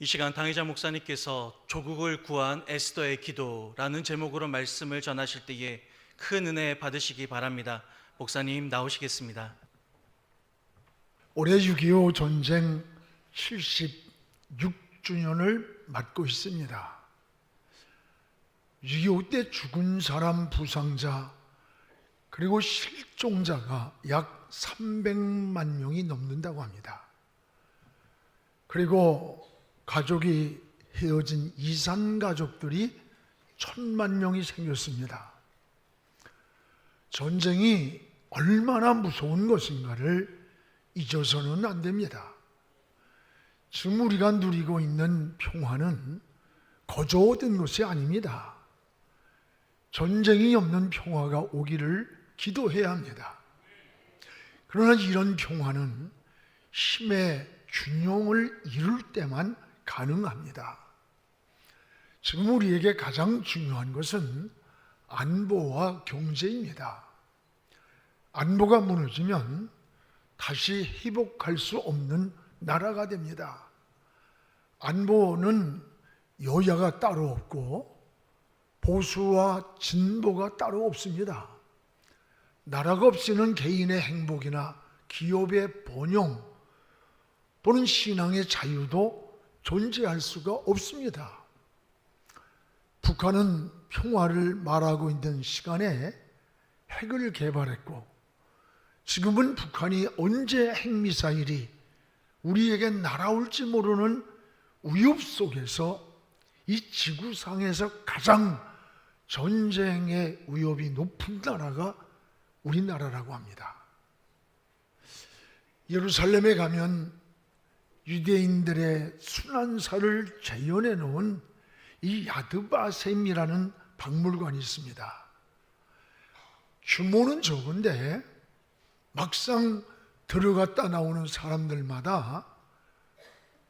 이 시간 당의자 목사님께서 조국을 구한 에스더의 기도라는 제목으로 말씀을 전하실 때에 큰 은혜 받으시기 바랍니다. 목사님 나오시겠습니다. 올해 6.25 전쟁 76주년을 맞고 있습니다. 6.25 때 죽은 사람, 부상자, 그리고 실종자가 약 300만 명이 넘는다고 합니다. 그리고 가족이 헤어진 이산 가족들이 1000만 명이 생겼습니다. 전쟁이 얼마나 무서운 것인가를 잊어서는 안 됩니다. 지금 우리가 누리고 있는 평화는 거저 얻은 것이 아닙니다. 전쟁이 없는 평화가 오기를 기도해야 합니다. 그러나 이런 평화는 힘의 균형을 이룰 때만 가능합니다. 지금 우리에게 가장 중요한 것은 안보와 경제입니다. 안보가 무너지면 다시 회복할 수 없는 나라가 됩니다. 안보는 여야가 따로 없고 보수와 진보가 따로 없습니다. 나라가 없이는 개인의 행복이나 기업의 번영 또는 신앙의 자유도 존재할 수가 없습니다. 북한은 평화를 말하고 있는 시간에 핵을 개발했고 지금은 북한이 언제 핵미사일이 우리에게 날아올지 모르는 위협 속에서 이 지구상에서 가장 전쟁의 위협이 높은 나라가 우리나라라고 합니다. 예루살렘에 가면 유대인들의 순환사를 재현해 놓은 이 야드바셈이라는 박물관이 있습니다. 규모는 적은데 막상 들어갔다 나오는 사람들마다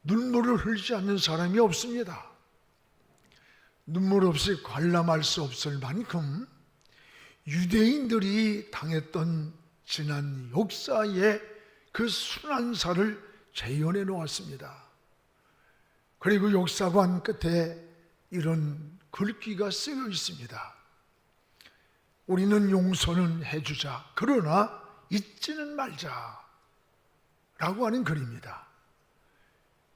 눈물을 흘리지 않는 사람이 없습니다. 눈물 없이 관람할 수 없을 만큼 유대인들이 당했던 지난 역사의 그 순환사를 재현해 놓았습니다. 그리고 역사관 끝에 이런 글귀가 쓰여 있습니다. 우리는 용서는 해주자, 그러나 잊지는 말자 라고 하는 글입니다.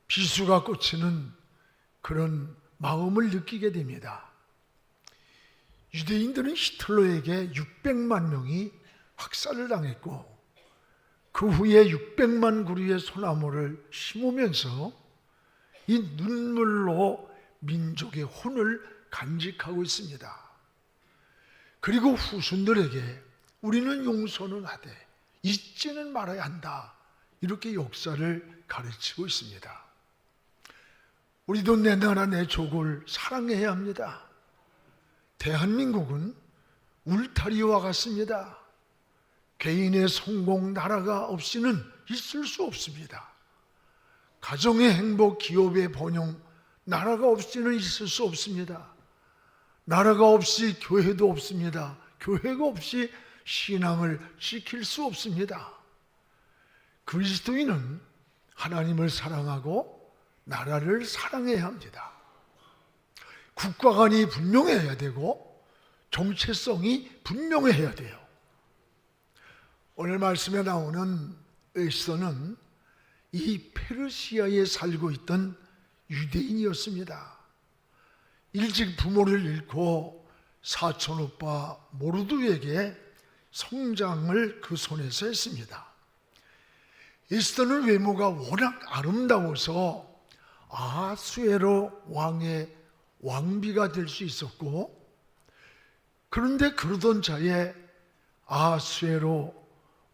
비수가 꽂히는 그런 마음을 느끼게 됩니다. 유대인들은 히틀러에게 600만 명이 학살을 당했고 그 후에 600만 그루의 소나무를 심으면서 이 눈물로 민족의 혼을 간직하고 있습니다. 그리고 후손들에게 우리는 용서는 하되 잊지는 말아야 한다, 이렇게 역사를 가르치고 있습니다. 우리도 내 나라 내 족을 사랑해야 합니다. 대한민국은 울타리와 같습니다. 개인의 성공, 나라가 없이는 있을 수 없습니다. 가정의 행복, 기업의 번영, 나라가 없이는 있을 수 없습니다. 나라가 없이 교회도 없습니다. 교회가 없이 신앙을 지킬 수 없습니다. 그리스도인은 하나님을 사랑하고 나라를 사랑해야 합니다. 국가관이 분명해야 되고 정체성이 분명해야 돼요. 오늘 말씀에 나오는 에스더는 이 페르시아에 살고 있던 유대인이었습니다. 일찍 부모를 잃고 사촌 오빠 모르드에게 성장을 그 손에서 했습니다. 에스더는 외모가 워낙 아름다워서 아수에로 왕의 왕비가 될 수 있었고, 그런데 그러던 차에 아수에로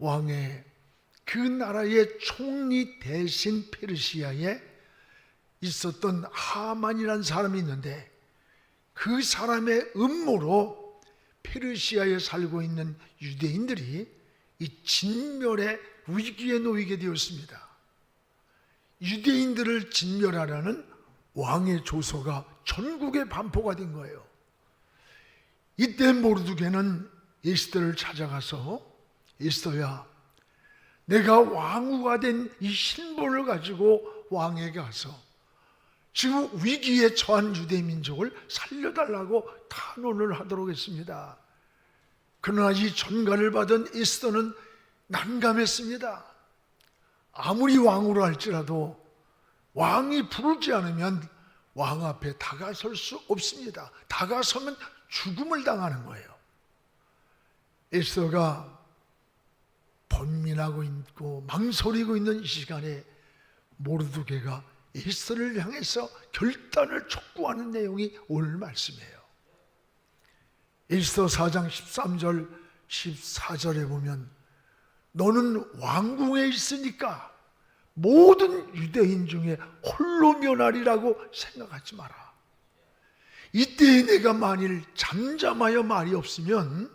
왕의 그 나라의 총리 대신 페르시아에 있었던 하만이라는 사람이 있는데 그 사람의 음모로 페르시아에 살고 있는 유대인들이 이 진멸의 위기에 놓이게 되었습니다. 유대인들을 진멸하라는 왕의 조서가 전국에 반포가 된 거예요. 이때 모르드게는 에스더를 찾아가서 에스더야, 내가 왕후가 된 이 신분을 가지고 왕에게 가서 지금 위기에 처한 유대 민족을 살려달라고 탄원을 하도록 했습니다. 그러나 이 전가를 받은 에스더는 난감했습니다. 아무리 왕으로 할지라도 왕이 부르지 않으면 왕 앞에 다가설 수 없습니다. 다가서면 죽음을 당하는 거예요. 에스더가 번민하고 있고 망설이고 있는 이 시간에 모르드게가 에스더를 향해서 결단을 촉구하는 내용이 오늘 말씀이에요. 에스더 4장 13절 14절에 보면 너는 왕궁에 있으니까 모든 유대인 중에 홀로 면하리라고 생각하지 마라. 이때에 내가 만일 잠잠하여 말이 없으면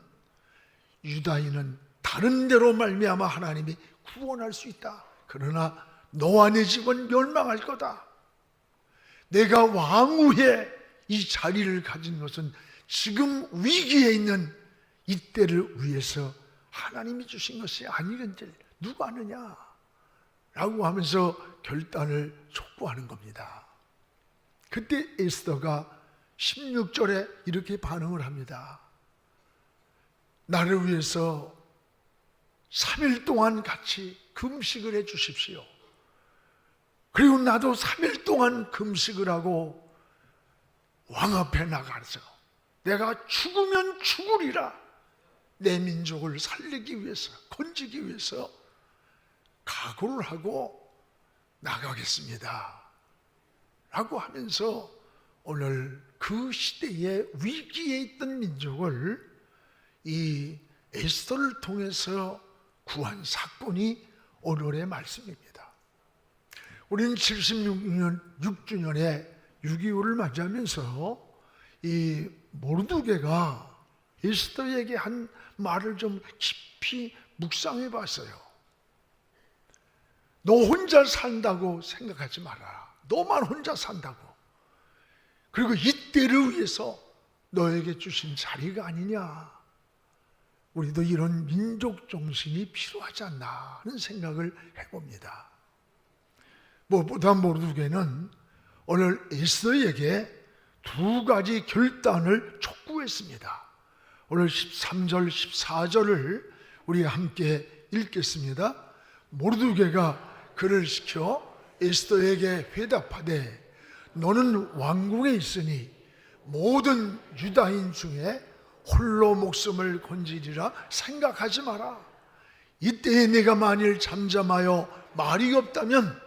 유다인은 다른 데로 말미암아 하나님이 구원할 수 있다. 그러나 너와 내 집은 멸망할 거다. 내가 왕후에 이 자리를 가진 것은 지금 위기에 있는 이때를 위해서 하나님이 주신 것이 아니겠지 누가 아느냐 라고 하면서 결단을 촉구하는 겁니다. 그때 에스더가 16절에 이렇게 반응을 합니다. 나를 위해서 3일 동안 같이 금식을 해 주십시오. 그리고 나도 3일 동안 금식을 하고 왕 앞에 나가서 내가 죽으면 죽으리라 내 민족을 살리기 위해서 건지기 위해서 각오를 하고 나가겠습니다 라고 하면서 오늘 그 시대의 위기에 있던 민족을 이 에스더를 통해서 구한 사건이 오늘의 말씀입니다. 우리는 76년 6주년에 6.25를 맞이하면서 이 모르드게가 에스더에게 한 말을 좀 깊이 묵상해 봤어요. 너 혼자 산다고 생각하지 마라. 너만 혼자 산다고. 그리고 이때를 위해서 너에게 주신 자리가 아니냐. 우리도 이런 민족 정신이 필요하지 않나 하는 생각을 해봅니다. 무엇보다 모르드게는 오늘 에스더에게 두 가지 결단을 촉구했습니다. 오늘 13절, 14절을 우리가 함께 읽겠습니다. 모르드게가 그를 시켜 에스더에게 회답하되 너는 왕궁에 있으니 모든 유다인 중에 홀로 목숨을 건지리라 생각하지 마라. 이때에 내가 만일 잠잠하여 말이 없다면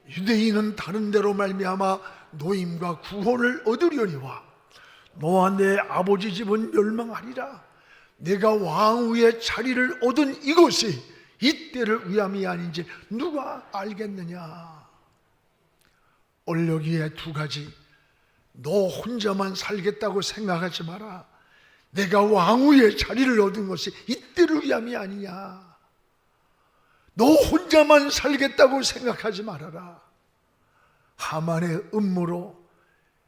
유대인은 다른 데로 말미암아 노임과 구원을 얻으려니와 너와 내 아버지 집은 멸망하리라. 내가 왕후의 자리를 얻은 이것이 이때를 위함이 아닌지 누가 알겠느냐. 오늘 여기에 두 가지, 너 혼자만 살겠다고 생각하지 마라. 내가 왕후의 자리를 얻은 것이 이때를 위함이 아니냐. 너 혼자만 살겠다고 생각하지 말아라. 하만의 음모로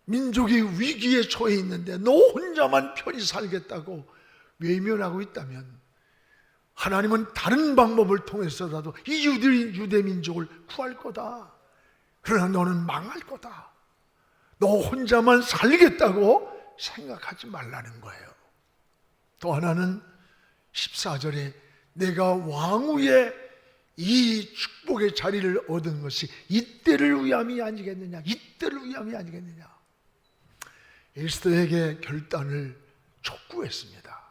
민족이 위기에 처해 있는데 너 혼자만 편히 살겠다고 외면하고 있다면 하나님은 다른 방법을 통해서라도 이 유대 민족을 구할 거다. 그러나 너는 망할 거다. 너 혼자만 살겠다고 생각하지 말라는 거예요. 또 하나는 14절에 내가 왕후의 이 축복의 자리를 얻은 것이 이때를 위함이 아니겠느냐. 이때를 위함이 아니겠느냐. 에스더에게 결단을 촉구했습니다.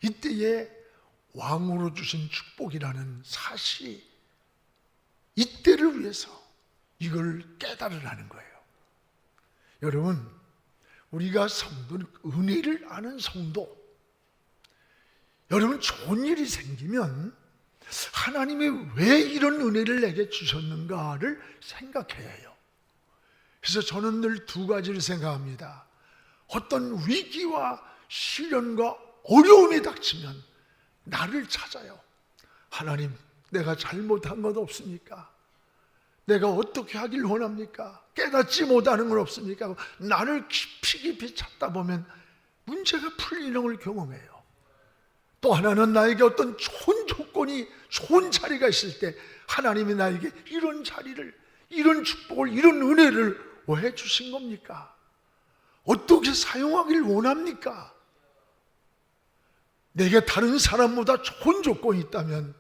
이때에 왕으로 주신 축복이라는 사실이 이때를 위해서 이걸 깨달으라는 거예요. 여러분, 우리가 성도는 은혜를 아는 성도, 여러분 좋은 일이 생기면 하나님이 왜 이런 은혜를 내게 주셨는가를 생각해야 해요. 그래서 저는 늘 두 가지를 생각합니다. 어떤 위기와 시련과 어려움이 닥치면 나를 찾아요. 하나님, 내가 잘못한 것 없습니까? 내가 어떻게 하길 원합니까? 깨닫지 못하는 건 없습니까? 나를 깊이 찾다 보면 문제가 풀리는 걸 경험해요. 또 하나는 나에게 어떤 좋은 조건이, 좋은 자리가 있을 때 하나님이 나에게 이런 자리를, 이런 축복을, 이런 은혜를 왜 주신 겁니까? 어떻게 사용하길 원합니까? 내게 다른 사람보다 좋은 조건이 있다면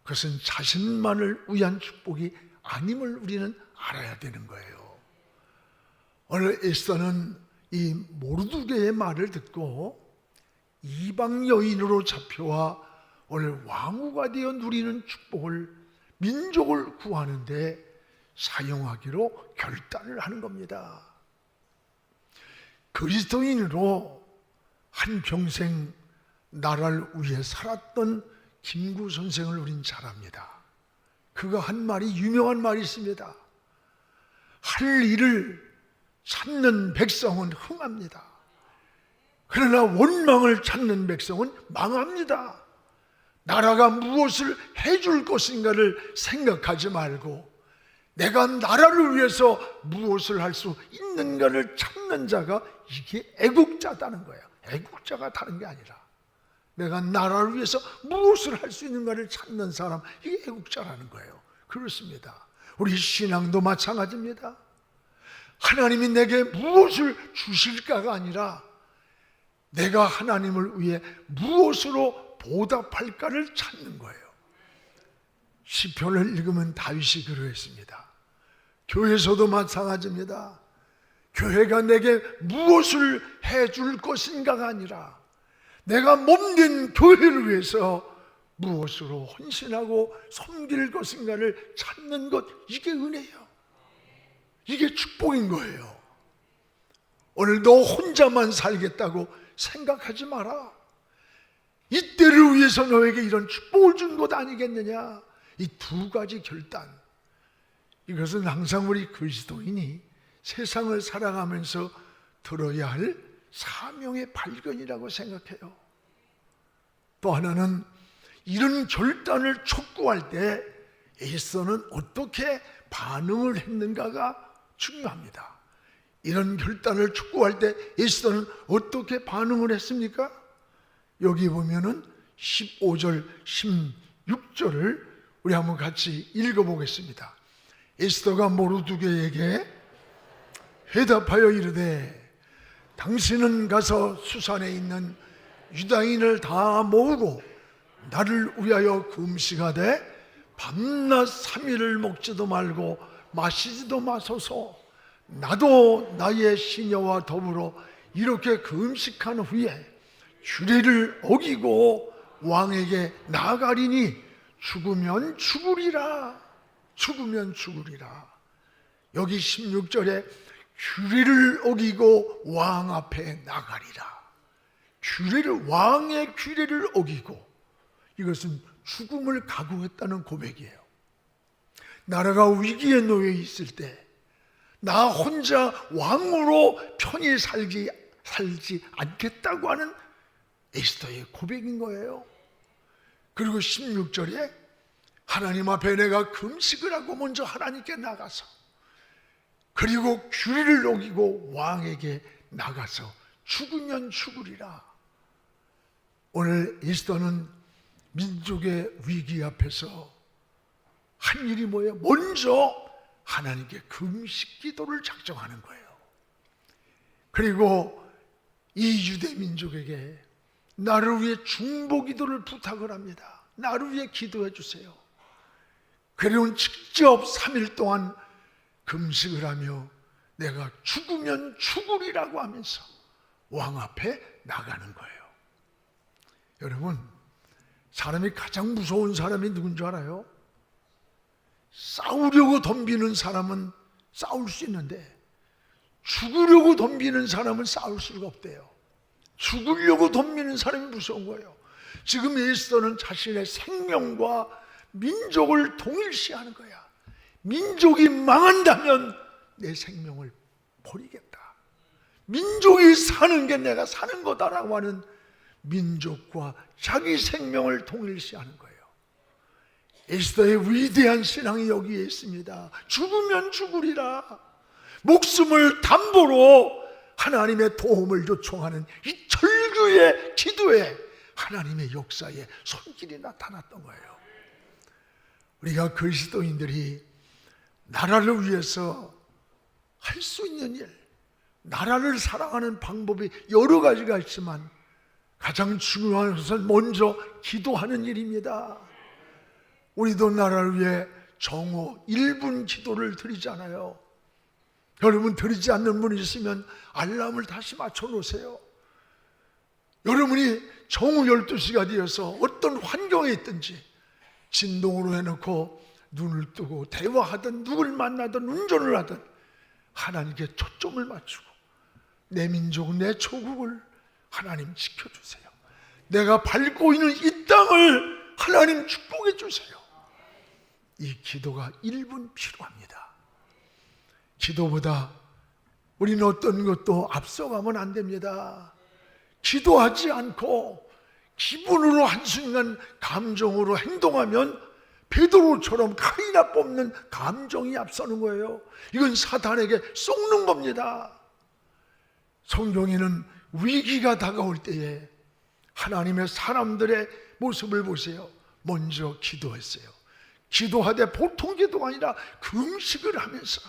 그것은 자신만을 위한 축복이 아님을 우리는 알아야 되는 거예요. 오늘 에스더는 이 모르드게의 말을 듣고 이방 여인으로 잡혀와 오늘 왕후가 되어 누리는 축복을, 민족을 구하는데 사용하기로 결단을 하는 겁니다. 그리스도인으로 한평생 나라를 위해 살았던 김구 선생을 우린 잘 압니다. 그가 한 말이, 유명한 말이 있습니다. 할 일을 찾는 백성은 흥합니다. 그러나 원망을 찾는 백성은 망합니다. 나라가 무엇을 해줄 것인가를 생각하지 말고 내가 나라를 위해서 무엇을 할 수 있는가를 찾는 자가 이게 애국자다는 거예요. 애국자가 다른 게 아니라 내가 나라를 위해서 무엇을 할 수 있는가를 찾는 사람, 이게 애국자라는 거예요. 그렇습니다. 우리 신앙도 마찬가지입니다. 하나님이 내게 무엇을 주실까가 아니라 내가 하나님을 위해 무엇으로 보답할까를 찾는 거예요. 시편을 읽으면 다윗이 그러했습니다. 교회에서도 마찬가지입니다. 교회가 내게 무엇을 해줄 것인가가 아니라 내가 몸된 교회를 위해서 무엇으로 헌신하고 섬길 것인가를 찾는 것, 이게 은혜예요. 이게 축복인 거예요. 오늘 너 혼자만 살겠다고 생각하지 마라. 이때를 위해서 너에게 이런 축복을 준 것 아니겠느냐. 이 두 가지 결단, 이것은 항상 우리 그리스도인이 세상을 살아가면서 들어야 할 사명의 발견이라고 생각해요. 또 하나는 이런 결단을 촉구할 때 에스더는 어떻게 반응을 했는가가 중요합니다. 이런 결단을 촉구할 때 에스더는 어떻게 반응을 했습니까? 여기 보면은 15절, 16절을 우리 한번 같이 읽어보겠습니다. 에스더가 모르드게에게 회답하여 이르되 당신은 가서 수산에 있는 유다인을 다 모으고 나를 위하여 금식하되 밤낮 3일을 먹지도 말고 마시지도 마소서. 나도 나의 시녀와 더불어 이렇게 금식한 후에 규례를 어기고 왕에게 나아가리니 죽으면 죽으리라. 죽으면 죽으리라. 여기 16절에 규례를 어기고 왕 앞에 나가리라. 규례를, 왕의 규례를 어기고, 이것은 죽음을 각오했다는 고백이에요. 나라가 위기에 놓여 있을 때 나 혼자 왕으로 편히 살지 않겠다고 하는 에스더의 고백인 거예요. 그리고 16절에 하나님 앞에 내가 금식을 하고 먼저 하나님께 나가서, 그리고 규례를 어기고 왕에게 나가서 죽으면 죽으리라. 오늘 에스더는 민족의 위기 앞에서 한 일이 뭐예요? 먼저 하나님께 금식 기도를 작정하는 거예요. 그리고 이 유대 민족에게 나를 위해 중보 기도를 부탁을 합니다. 나를 위해 기도해 주세요. 그리고 직접 3일 동안 금식을 하며 내가 죽으면 죽으리라고 하면서 왕 앞에 나가는 거예요. 여러분, 사람이 가장 무서운 사람이 누군 줄 알아요? 싸우려고 덤비는 사람은 싸울 수 있는데 죽으려고 덤비는 사람은 싸울 수가 없대요. 죽으려고 덤비는 사람이 무서운 거예요. 지금 에스더는 자신의 생명과 민족을 동일시하는 거야. 민족이 망한다면 내 생명을 버리겠다. 민족이 사는 게 내가 사는 거다라고 하는 민족과 자기 생명을 동일시하는 거예요. 에스더의 위대한 신앙이 여기에 있습니다. 죽으면 죽으리라. 목숨을 담보로 하나님의 도움을 요청하는 이 철규의 기도에 하나님의 역사에 손길이 나타났던 거예요. 우리가 그리스도인들이 나라를 위해서 할 수 있는 일, 나라를 사랑하는 방법이 여러 가지가 있지만 가장 중요한 것은 먼저 기도하는 일입니다. 우리도 나라를 위해 정오 1분 기도를 드리잖아요. 여러분 드리지 않는 분이 있으면 알람을 다시 맞춰 놓으세요. 여러분이 정오 12시가 되어서 어떤 환경에 있든지 진동으로 해놓고 눈을 뜨고 대화하든 누굴 만나든 운전을 하든 하나님께 초점을 맞추고 내 민족, 내 조국을 하나님 지켜주세요. 내가 밟고 있는 이 땅을 하나님 축복해 주세요. 이 기도가 1분 필요합니다. 기도보다 우리는 어떤 것도 앞서가면 안 됩니다. 기도하지 않고 기분으로 한순간 감정으로 행동하면 베드로처럼 칼이나 뽑는 감정이 앞서는 거예요. 이건 사탄에게 속는 겁니다. 성경에는 위기가 다가올 때에 하나님의 사람들의 모습을 보세요. 먼저 기도했어요. 기도하되 보통 기도가 아니라 금식을 하면서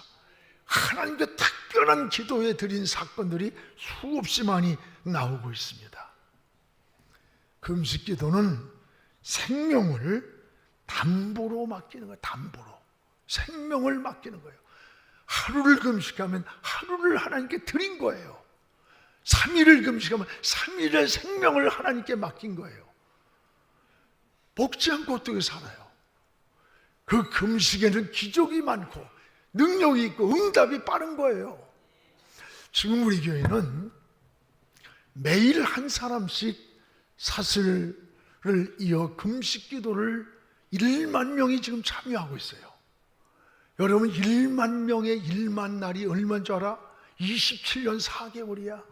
하나님께 특별한 기도에 드린 사건들이 수없이 많이 나오고 있습니다. 금식 기도는 생명을 담보로 맡기는 거예요. 담보로 생명을 맡기는 거예요. 하루를 금식하면 하루를 하나님께 드린 거예요. 3일을 금식하면 3일의 생명을 하나님께 맡긴 거예요. 먹지 않고 어떻게 살아요? 그 금식에는 기적이 많고 능력이 있고 응답이 빠른 거예요. 지금 우리 교회는 매일 한 사람씩 사슬을 이어 금식 기도를 1만 명이 지금 참여하고 있어요. 여러분 1만 명의 1만 날이 얼마인 줄 알아? 27년 4개월이야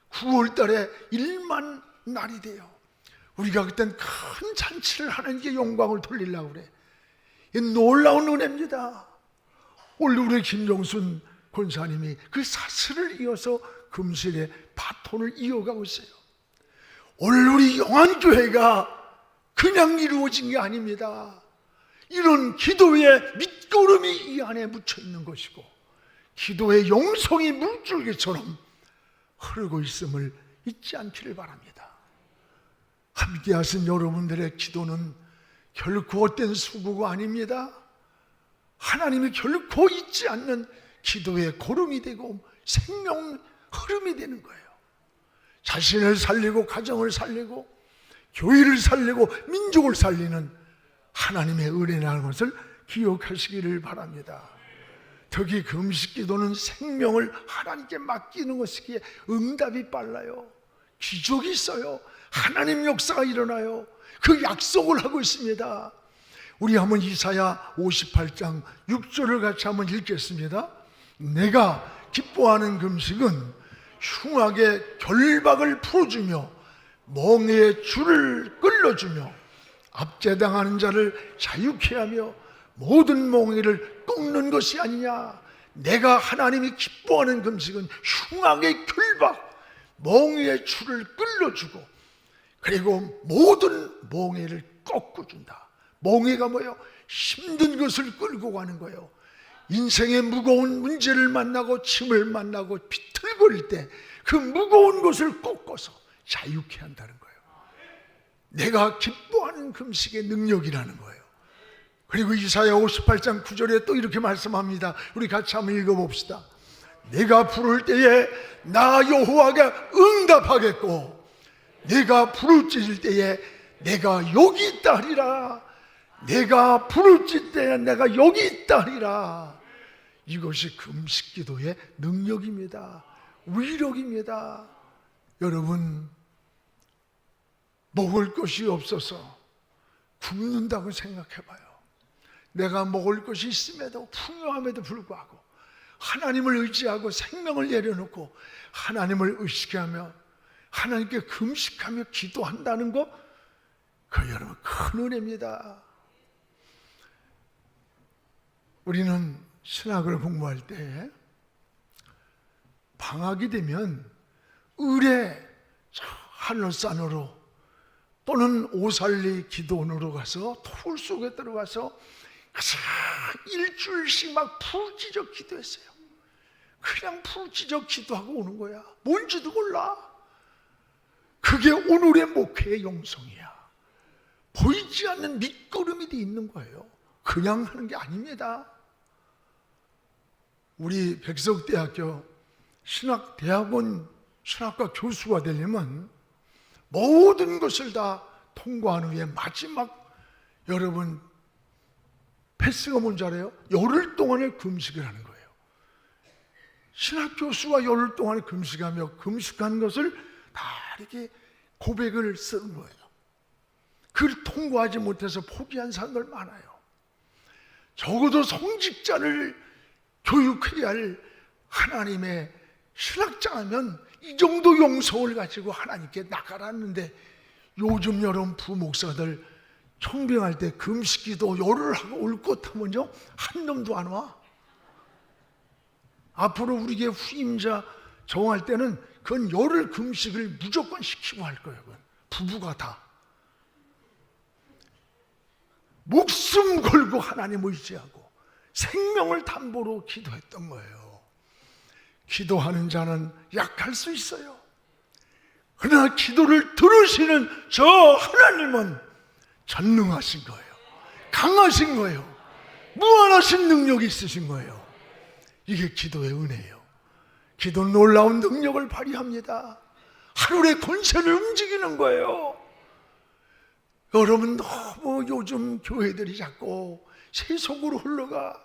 9월 달에 1만 날이 돼요. 우리가 그땐 큰 잔치를 하나님께 영광을 돌리려고 그래. 이 놀라운 은혜입니다. 오늘 우리 김종순 권사님이 그 사슬을 이어서 금식의 바톤을 이어가고 있어요. 오늘 우리 영안교회가 그냥 이루어진 게 아닙니다. 이런 기도의 밑거름이 이 안에 묻혀 있는 것이고 기도의 용성이 물줄기처럼 흐르고 있음을 잊지 않기를 바랍니다. 함께 하신 여러분들의 기도는 결코 헛된 수고가 아닙니다. 하나님이 결코 잊지 않는 기도의 고름이 되고 생명 흐름이 되는 거예요. 자신을 살리고 가정을 살리고 교회를 살리고 민족을 살리는 하나님의 은혜라는 것을 기억하시기를 바랍니다. 특히 금식 기도는 생명을 하나님께 맡기는 것이기에 응답이 빨라요. 기적이 있어요. 하나님 역사가 일어나요. 그 약속을 하고 있습니다. 우리 한번 이사야 58장 6절을 같이 한번 읽겠습니다. 내가 기뻐하는 금식은 흉악의 결박을 풀어주며 멍에의 줄을 끌어주며 압제당하는 자를 자유케 하며 모든 멍에를 꺾는 것이 아니냐. 내가 하나님이 기뻐하는 금식은 흉악의 결박, 멍에의 줄을 끌어주고 그리고 모든 멍에를 꺾어준다. 멍에가 뭐예요? 힘든 것을 끌고 가는 거예요. 인생의 무거운 문제를 만나고 짐을 만나고 비틀거릴 때 그 무거운 것을 꺾어서 자유케 한다는 거예요. 내가 기뻐하는 금식의 능력이라는 거예요. 그리고 이사야 58장 9절에 또 이렇게 말씀합니다. 우리 같이 한번 읽어봅시다. 내가 부를 때에 나 여호와가 응답하겠고 내가 부르짖을 때에 내가 여기 있다 하리라. 내가 부르짖을 때에 내가 여기 있다 하리라. 이것이 금식 기도의 능력입니다. 위력입니다. 여러분 먹을 것이 없어서 굶는다고 생각해봐요. 내가 먹을 것이 있음에도 풍요함에도 불구하고 하나님을 의지하고 생명을 내려놓고 하나님을 의식하며 하나님께 금식하며 기도한다는 것, 그 여러분 큰 은혜입니다. 우리는 신학을 공부할 때 방학이 되면 을의 하늘산으로 또는 오살리 기도원으로 가서 돌 속에 들어가서 일주일씩 막 부지적 기도했어요. 그냥 풀지적 기도하고 오는 거야. 뭔지도 몰라. 그게 오늘의 목회의 영성이야. 보이지 않는 밑거름이 돼 있는 거예요. 그냥 하는 게 아닙니다. 우리 백석대학교 신학대학원 신학과 교수가 되려면 모든 것을 다 통과한 후에 마지막, 여러분 패스가 뭔지 알아요? 열흘 동안의 금식을 하는 거예요. 신학 교수가 열흘 동안 금식하며 금식한 것을 다 이렇게 고백을 쓰는 거예요. 그걸 통과하지 못해서 포기한 사람들 많아요. 적어도 성직자를 교육해야 할 하나님의 신학자라면 이 정도 용서를 가지고 하나님께 나가라는데, 요즘 여러분 부목사들 청빙할 때 금식기도 열흘 하고 올 것 하면요 한 놈도 안 와. 앞으로 우리에게 후임자 정할 때는 그건 열흘 금식을 무조건 시키고 할 거예요. 그건 부부가 다 목숨 걸고 하나님 의지하고 생명을 담보로 기도했던 거예요. 기도하는 자는 약할 수 있어요. 그러나 기도를 들으시는 저 하나님은 전능하신 거예요. 강하신 거예요. 무한하신 능력이 있으신 거예요. 이게 기도의 은혜예요. 기도는 놀라운 능력을 발휘합니다. 하늘의 권세를 움직이는 거예요. 여러분, 너무 요즘 교회들이 자꾸 세속으로 흘러가.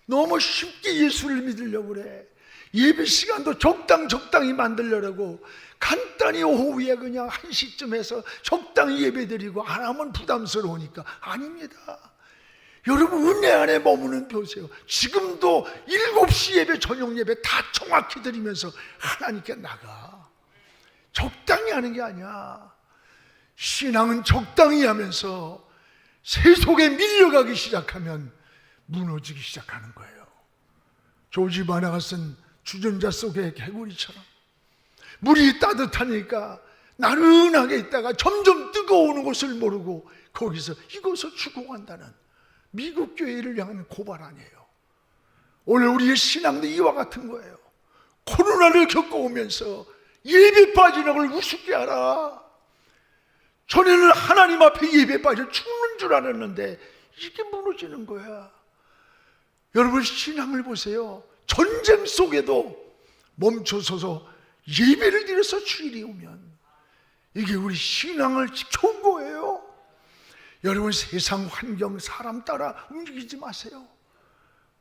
너무 쉽게 예수를 믿으려고 그래. 예배 시간도 적당히 만들려고 간단히 오후에 그냥 1시쯤 해서 적당히 예배 드리고 안 하면 부담스러우니까. 아닙니다. 여러분, 은혜 안에 머무는 보세요. 지금도 7시 예배, 저녁 예배 다 정확히 드리면서 하나님께 나가. 적당히 하는 게 아니야. 신앙은 적당히 하면서 세속에 밀려가기 시작하면 무너지기 시작하는 거예요. 조지 바나가 쓴 주전자 속의 개구리처럼 물이 따뜻하니까 나른하게 있다가 점점 뜨거워오는 것을 모르고 거기서 익어서 죽어간다는 미국 교회를 향한 고발 아니에요. 오늘 우리의 신앙도 이와 같은 거예요. 코로나를 겪어오면서 예배 빠지는 걸 우습게 알아. 전에는 하나님 앞에 예배 빠져 죽는 줄 알았는데 이게 무너지는 거야. 여러분, 신앙을 보세요. 전쟁 속에도 멈춰서서 예배를 드려서 주일이 오면 이게 우리 신앙을 지켜온 거예요. 여러분, 세상 환경 사람 따라 움직이지 마세요.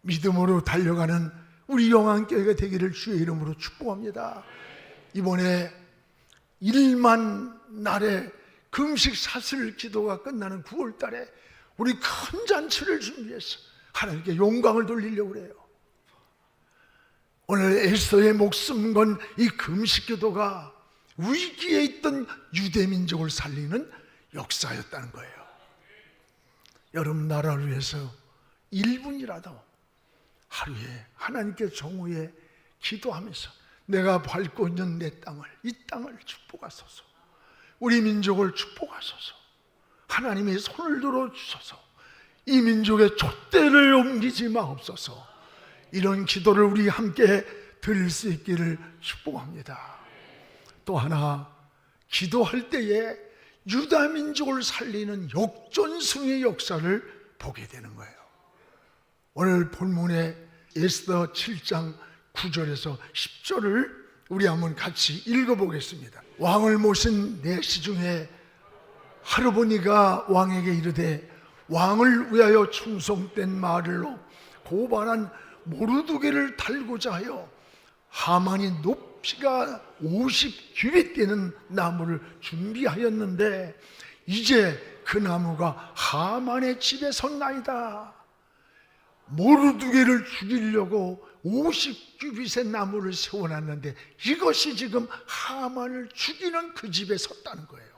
믿음으로 달려가는 우리 영안교회가 되기를 주의 이름으로 축복합니다. 이번에 1만 날의 금식 사슬 기도가 끝나는 9월 달에 우리 큰 잔치를 준비해서 하나님께 영광을 돌리려고 그래요. 오늘 에스더의 목숨 건 이 금식 기도가 위기에 있던 유대 민족을 살리는 역사였다는 거예요. 여러분, 나라를 위해서 1분이라도 하루에 하나님께 정오에 기도하면서 내가 밟고 있는 내 땅을, 이 땅을 축복하소서, 우리 민족을 축복하소서, 하나님의 손을 들어주소서, 이 민족의 촛대를 옮기지 마옵소서, 이런 기도를 우리 함께 드릴 수 있기를 축복합니다. 또 하나, 기도할 때에 유다 민족을 살리는 역전승의 역사를 보게 되는 거예요. 오늘 본문의 에스더 7장 9절에서 10절을 우리 한번 같이 읽어보겠습니다. 왕을 모신 내시 중에 하르보니가 왕에게 이르되 왕을 위하여 충성된 말로 고발한 모르드게를 달고자 하여 하만이 높이가 50규빗 되는 나무를 준비하였는데 이제 그 나무가 하만의 집에 섰나이다. 모르드게를 죽이려고 50규빗의 나무를 세워놨는데 이것이 지금 하만을 죽이는 그 집에 섰다는 거예요.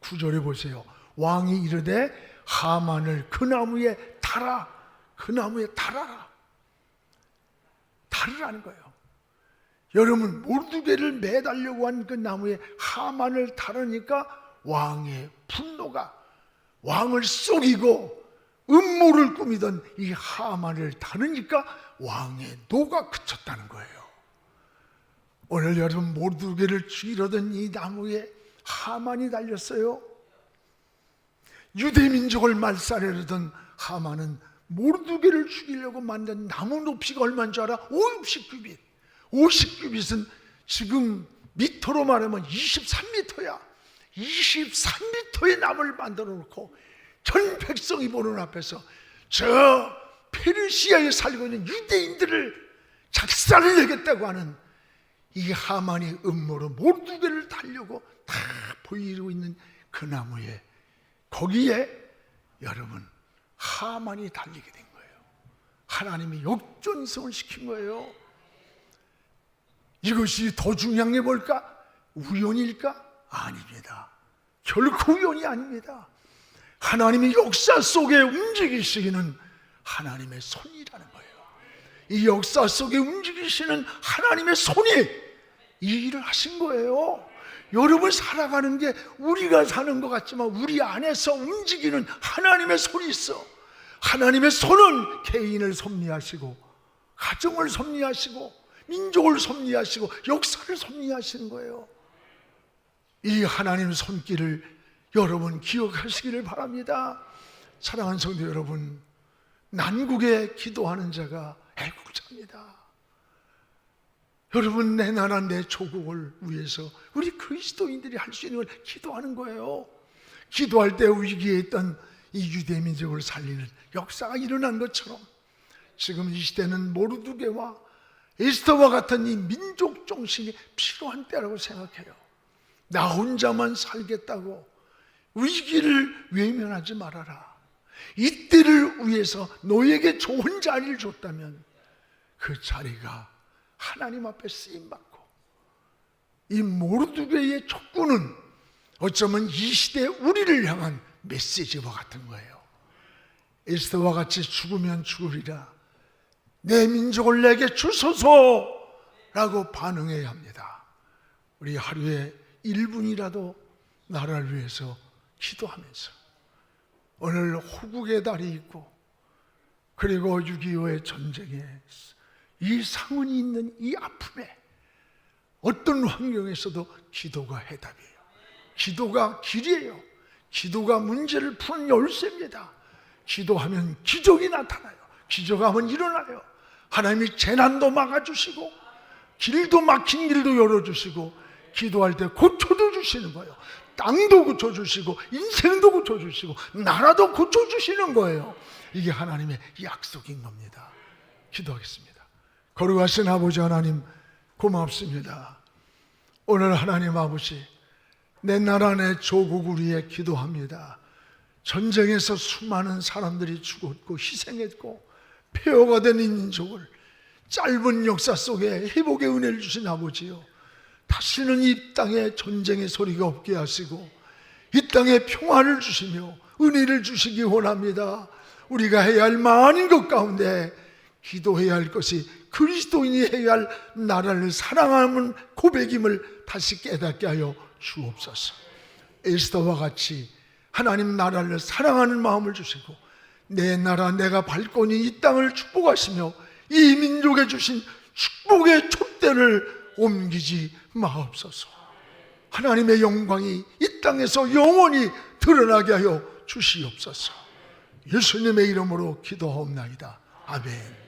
9절에 보세요. 왕이 이르되 하만을 그 나무에 달아, 그 나무에 달아라. 달으라는 거예요. 여러분, 모르드게를 매달려고 한 그 나무에 하만을 달으니까 왕의 분노가, 왕을 속이고 음모를 꾸미던 이 하만을 다루니까 왕의 노가 그쳤다는 거예요. 오늘 여러분 모르드게를 죽이려던 이 나무에 하만이 달렸어요. 유대 민족을 말살하려던 하만은 모르드게를 죽이려고 만든 나무 높이가 얼마인 줄 알아? 50규빗. 50규빗은 지금 미터로 말하면 23미터야. 23미터의 나무를 만들어 놓고 전 백성이 보는 앞에서 저 페르시아에 살고 있는 유대인들을 작살을 내겠다고 하는 이 하만이 음모로 모르드게를 달려고 다 보이고 있는 그 나무에, 거기에 여러분 하만이 달리게 된 거예요. 하나님이 역전승을 시킨 거예요. 이것이 더 중요한 게 뭘까? 우연일까? 아닙니다. 결코 우연이 아닙니다. 하나님이 역사 속에 움직이시기는 하나님의 손이라는 거예요. 이 역사 속에 움직이시는 하나님의 손이 이 일을 하신 거예요. 여러분 살아가는 게 우리가 사는 것 같지만 우리 안에서 움직이는 하나님의 손이 있어. 하나님의 손은 개인을 섭리하시고 가정을 섭리하시고 민족을 섭리하시고 역사를 섭리하시는 거예요. 이 하나님의 손길을 여러분 기억하시기를 바랍니다. 사랑하는 성도 여러분, 난국에 기도하는 자가 애국자입니다. 여러분, 내 나라 내 조국을 위해서 우리 그리스도인들이 할 수 있는 걸 기도하는 거예요. 기도할 때 위기에 있던 이 유대 민족을 살리는 역사가 일어난 것처럼 지금 이 시대는 모르드게와 에스더와 같은 이 민족 정신이 필요한 때라고 생각해요. 나 혼자만 살겠다고 위기를 외면하지 말아라. 이때를 위해서 너에게 좋은 자리를 줬다면 그 자리가 하나님 앞에 쓰임받고, 이 모르드게의 촉구는 어쩌면 이 시대 우리를 향한 메시지와 같은 거예요. 에스더와 같이 죽으면 죽으리라, 내 민족을 내게 주소서라고 반응해야 합니다. 우리 하루에 1분이라도 나라를 위해서 기도하면서, 오늘 호국의 달이 있고 그리고 6.25의 전쟁에 이 상흔이 있는 이 아픔에 어떤 환경에서도 기도가 해답이에요. 기도가 길이에요. 기도가 문제를 푸는 열쇠입니다. 기도하면 기적이 나타나요. 기적하면 일어나요. 하나님이 재난도 막아주시고 길도 막힌 길도 열어주시고 기도할 때 고쳐도 주시는 거예요. 땅도 고쳐주시고 인생도 고쳐주시고 나라도 고쳐주시는 거예요. 이게 하나님의 약속인 겁니다. 기도하겠습니다. 거룩하신 아버지 하나님, 고맙습니다. 오늘 하나님 아버지, 내 나라 내 조국을 위해 기도합니다. 전쟁에서 수많은 사람들이 죽었고 희생했고 폐허가 된 이 민족을 짧은 역사 속에 회복의 은혜를 주신 아버지요, 다시는 이 땅에 전쟁의 소리가 없게 하시고 이 땅에 평화를 주시며 은혜를 주시기 원합니다. 우리가 해야 할 많은 것 가운데 기도해야 할 것이 그리스도인이 해야 할 나라를 사랑하는 고백임을 다시 깨닫게 하여 주옵소서. 에스더와 같이 하나님 나라를 사랑하는 마음을 주시고 내 나라 내가 밟고 있는 이 땅을 축복하시며 이 민족에 주신 축복의 촛대를 옮기지 마옵소서. 하나님의 영광이 이 땅에서 영원히 드러나게 하여 주시옵소서. 예수님의 이름으로 기도하옵나이다. 아멘.